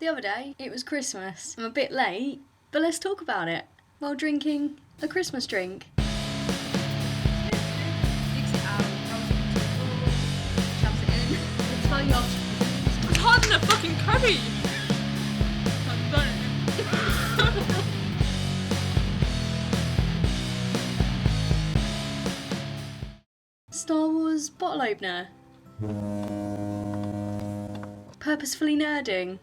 The other day, it was Christmas. I'm a bit late, but let's talk about it while drinking a Christmas drink. It's harder than a fucking curry! Star Wars bottle opener. Purposefully nerding.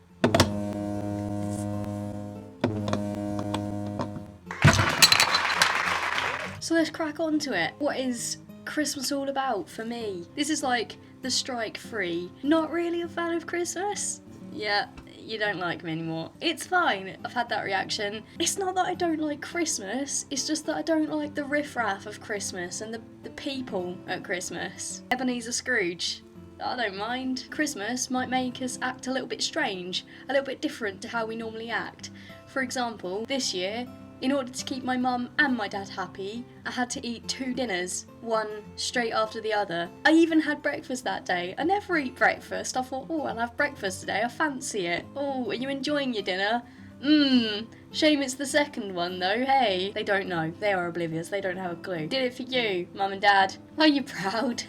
So let's crack on to it. What is Christmas all about for me? This is like the strike free. Not really a fan of Christmas? Yeah, you don't like me anymore. It's fine, I've had that reaction. It's not that I don't like Christmas, it's just that I don't like the riffraff of Christmas and the people at Christmas. Ebenezer Scrooge. I don't mind. Christmas might make us act a little bit strange, a little bit different to how we normally act. For example, this year, in order to keep my mum and my dad happy, I had to eat 2 dinners, one straight after the other. I even had breakfast that day. I never eat breakfast. I thought, oh, I'll have breakfast today, I fancy it. Oh, are you enjoying your dinner? Shame it's the second one though, hey. They don't know, they are oblivious, they don't have a clue. Did it for you, mum and dad. Are you proud?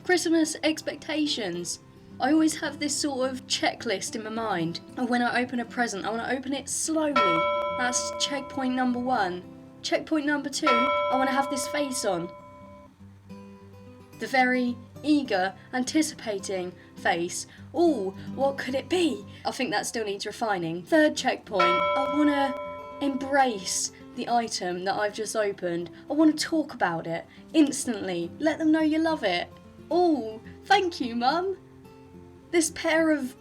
Christmas expectations. I always have this sort of checklist in my mind of when I open a present. I want to open it slowly. That's checkpoint number 1. Checkpoint number 2, I want to have this face on. The very eager, anticipating face. Ooh, what could it be? I think that still needs refining. Third checkpoint, I want to embrace the item that I've just opened. I want to talk about it instantly. Let them know you love it. Oh, thank you, Mum. This pair of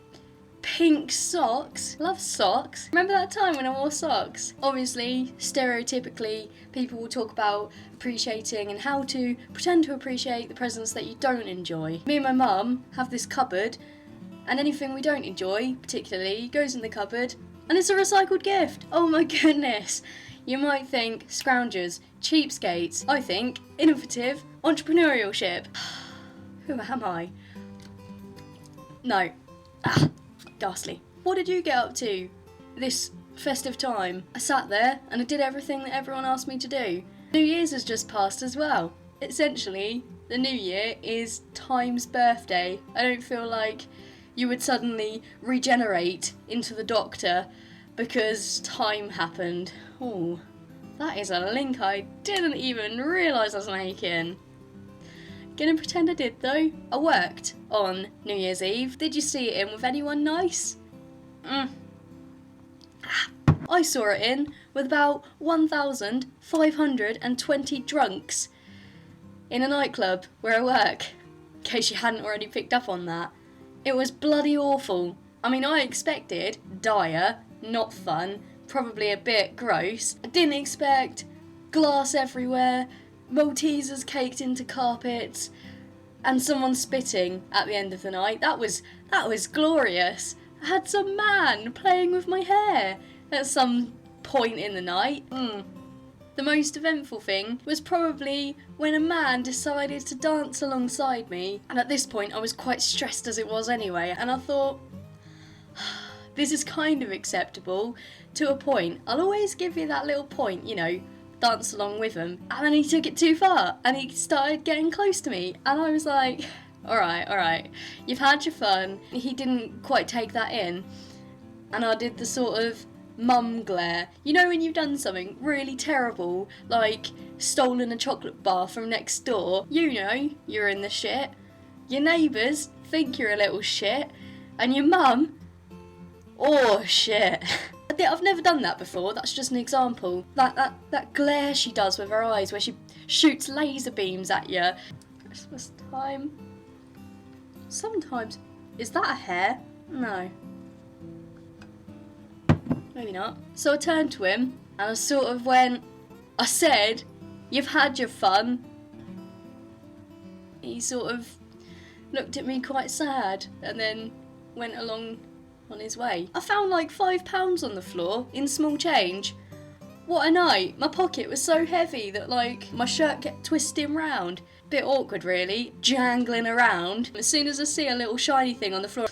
pink socks. Love socks. Remember that time when I wore socks? Obviously, stereotypically, people will talk about appreciating and how to pretend to appreciate the presents that you don't enjoy. Me and my mum have this cupboard, and anything we don't enjoy, particularly, goes in the cupboard, and it's a recycled gift. Oh my goodness. You might think scroungers, cheapskates. I think innovative entrepreneurship. Who am I? No. Ghastly. What did you get up to this festive time? I sat there and I did everything that everyone asked me to do. New Year's has just passed as well. Essentially, the new year is time's birthday. I don't feel like you would suddenly regenerate into the Doctor because time happened. Oh, that is a link I didn't even realise I was making. Gonna pretend I did though. I worked on New Year's Eve. Did you see it in with anyone nice? I saw it in with about 1,520 drunks in a nightclub where I work, in case you hadn't already picked up on that. It was bloody awful. I mean, I expected dire, not fun, probably a bit gross. I didn't expect glass everywhere, Maltesers caked into carpets, and someone spitting at the end of the night. That was glorious. I had some man playing with my hair at some point in the night. The most eventful thing was probably when a man decided to dance alongside me, and at this point I was quite stressed as it was anyway, and I thought, this is kind of acceptable to a point. I'll always give you that little point, you know, dance along with him. And then he took it too far and he started getting close to me, and I was like, alright, you've had your fun. He didn't quite take that in, and I did the sort of mum glare. You know when you've done something really terrible, like stolen a chocolate bar from next door, you know you're in the shit, your neighbours think you're a little shit, and your mum, oh shit. I've never done that before, that's just an example. That glare she does with her eyes where she shoots laser beams at you. Christmas time. Sometimes. Is that a hair? No. Maybe not. So I turned to him and I sort of I said, you've had your fun. He sort of looked at me quite sad and then went along on his way. I found like £5 on the floor in small change. What a night. My pocket was so heavy that like my shirt kept twisting round. Bit awkward really, jangling around. As soon as I see a little shiny thing on the floor,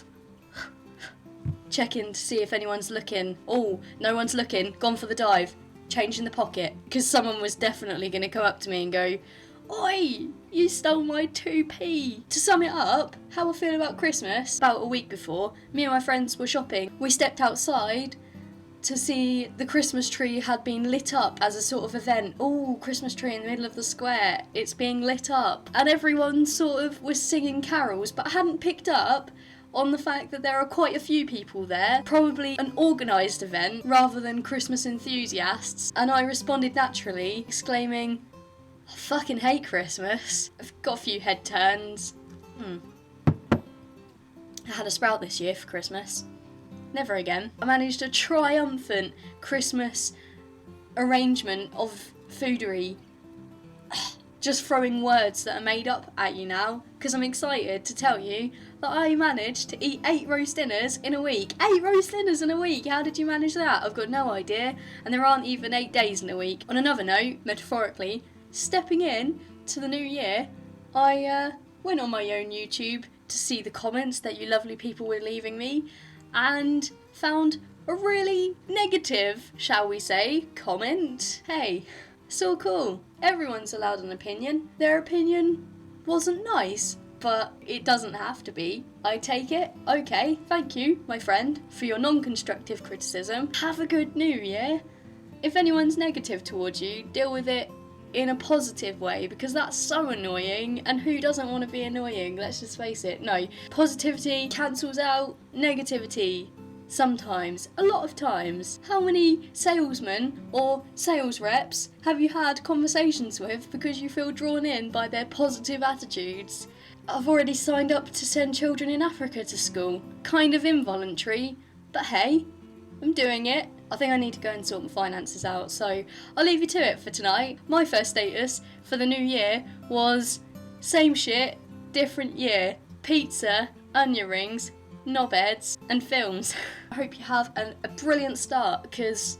checking to see if anyone's looking. Oh, no one's looking, gone for the dive, change in the pocket, because someone was definitely going to come up to me and go, "Oi, you stole my 2p. To sum it up, how I feel about Christmas, about a week before, me and my friends were shopping. We stepped outside to see the Christmas tree had been lit up as a sort of event. Oh, Christmas tree in the middle of the square, it's being lit up. And everyone sort of was singing carols, but hadn't picked up on the fact that there are quite a few people there, probably an organised event rather than Christmas enthusiasts. And I responded naturally, exclaiming, "I fucking hate Christmas." I've got a few head turns. I had a sprout this year for Christmas. Never again. I managed a triumphant Christmas arrangement of foodery. Just throwing words that are made up at you now, because I'm excited to tell you that I managed to eat 8 roast dinners in a week. 8 roast dinners in a week! How did you manage that? I've got no idea. And there aren't even 8 days in a week. On another note, metaphorically, stepping in to the new year, I went on my own YouTube to see the comments that you lovely people were leaving me, and found a really negative, shall we say, comment. Hey, so cool. Everyone's allowed an opinion. Their opinion wasn't nice, but it doesn't have to be. I take it. Okay, thank you, my friend, for your non-constructive criticism. Have a good new year. If anyone's negative towards you, deal with it in a positive way, because that's so annoying, and who doesn't want to be annoying? Let's just face it. No, positivity cancels out negativity. Sometimes, a lot of times. How many salesmen or sales reps have you had conversations with because you feel drawn in by their positive attitudes? I've already signed up to send children in Africa to school. Kind of involuntary, but hey, I'm doing it. I think I need to go and sort my finances out, so I'll leave you to it for tonight. My first status for the new year was same shit, different year. Pizza, onion rings, knobheads, and films. I hope you have a brilliant start, because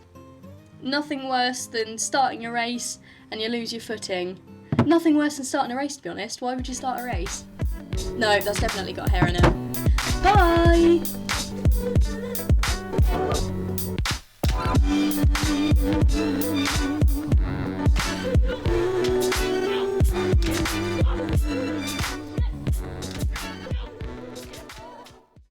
nothing worse than starting a race and you lose your footing. Nothing worse than starting a race, to be honest. Why would you start a race? No, that's definitely got hair in it. Bye!